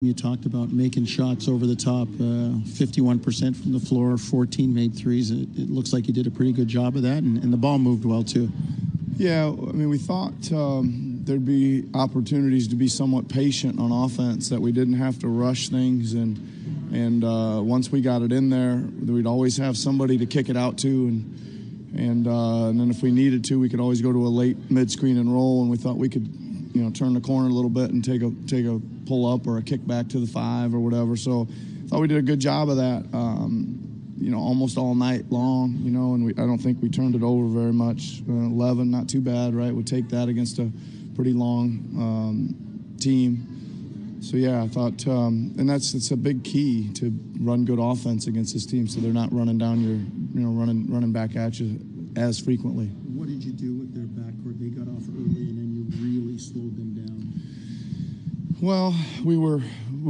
You talked about making shots over the top, 51% from the floor, 14 made threes. It looks like you did a pretty good job of that, and the ball moved well, too. Yeah, I mean, we thought there'd be opportunities to be somewhat patient on offense, that we didn't have to rush things, and once we got it in there, we'd always have somebody to kick it out to, and then if we needed to, we could always go to a late mid-screen and roll, and we thought we could, turn the corner a little bit and take a pull-up or a kick back to the 5 or whatever. So I thought we did a good job of that, almost all night long, and I don't think we turned it over very much. 11, not too bad, right? We'd take that against a pretty long team. So, yeah, I thought, and it's a big key to run good offense against this team, so they're not running down running back at you as frequently. What did you do with their backcourt? They got off early, and then you really slowed them down. Well, we were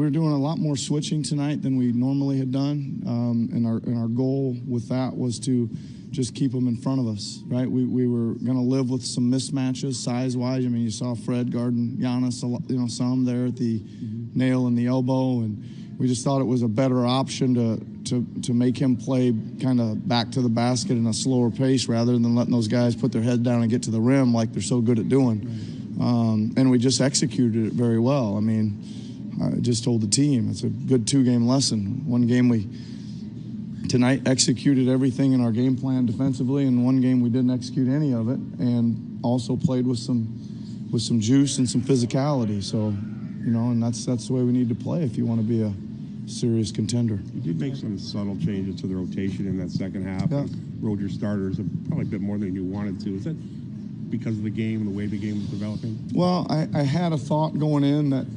doing a lot more switching tonight than we normally had done, and our goal with that was to just keep them in front of us, right? We were going to live with some mismatches size-wise. I mean, you saw Fred guarding Giannis, some there at the nail and the elbow, and we just thought it was a better option to make him play kind of back to the basket in a slower pace rather than letting those guys put their head down and get to the rim like they're so good at doing. And we just executed it very well. I mean, I just told the team it's a good 2-game lesson. One game we tonight executed everything in our game plan defensively, and one game we didn't execute any of it, and also played with some juice and some physicality. So, and that's the way we need to play if you want to be a serious contender. You did make some subtle changes to the rotation in that second half. Yeah. And rode your starters probably a bit more than you wanted to. Is that because of the game and the way the game was developing? Well, I had a thought going in that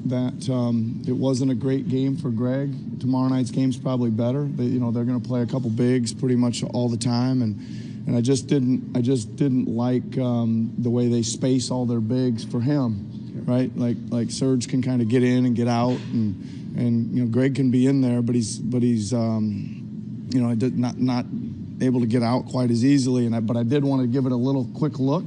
it wasn't a great game for Greg. Tomorrow night's game's probably better. They're going to play a couple bigs pretty much all the time, and I just didn't like the way they space all their bigs for him, right? Like Serge can kind of get in and get out, and Greg can be in there, but he's not able to get out quite as easily. But I did want to give it a little quick look.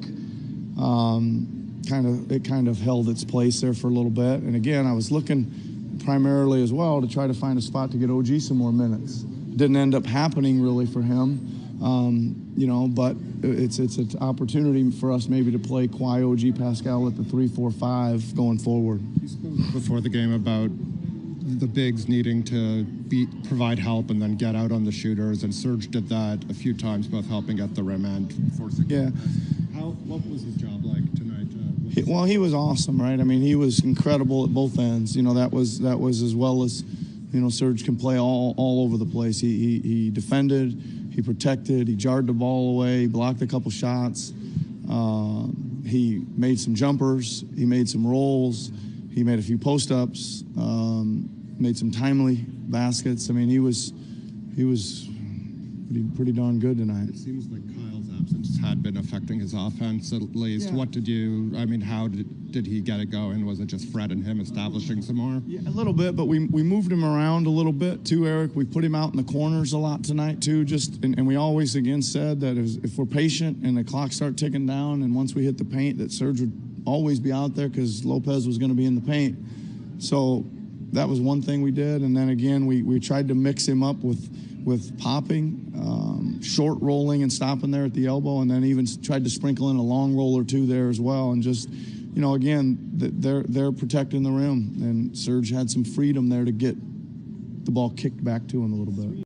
It kind of held its place there for a little bit. And again, I was looking primarily as well to try to find a spot to get OG some more minutes. Didn't end up happening really for him, but it's an opportunity for us maybe to play Kawhi, OG, Pascal at the 3, 4, 5 going forward. You spoke before the game about the bigs needing to provide help and then get out on the shooters, and Serge did that a few times, both helping at the rim and forcing. Yeah. What was his job like tonight? He was awesome, right? I mean, he was incredible at both ends. That was as well as, Serge can play all over the place. He defended, he protected, he jarred the ball away, he blocked a couple shots. He made some jumpers, he made some rolls, he made a few post-ups, made some timely baskets. I mean, he was pretty darn good tonight. It seems like Kyle's absence had been affecting his offense at least. Yeah. How did he get it going? Was it just Fred and him establishing some more? Yeah, a little bit, but we moved him around a little bit too, Eric. We put him out in the corners a lot tonight too, and we always again said that if we're patient and the clock start ticking down, and once we hit the paint, that Serge would always be out there because Lopez was going to be in the paint. So that was one thing we did, and then again we tried to mix him up with popping, short rolling and stopping there at the elbow, and then even tried to sprinkle in a long roll or two there as well. And just, again, they're protecting the rim, and Serge had some freedom there to get the ball kicked back to him a little bit.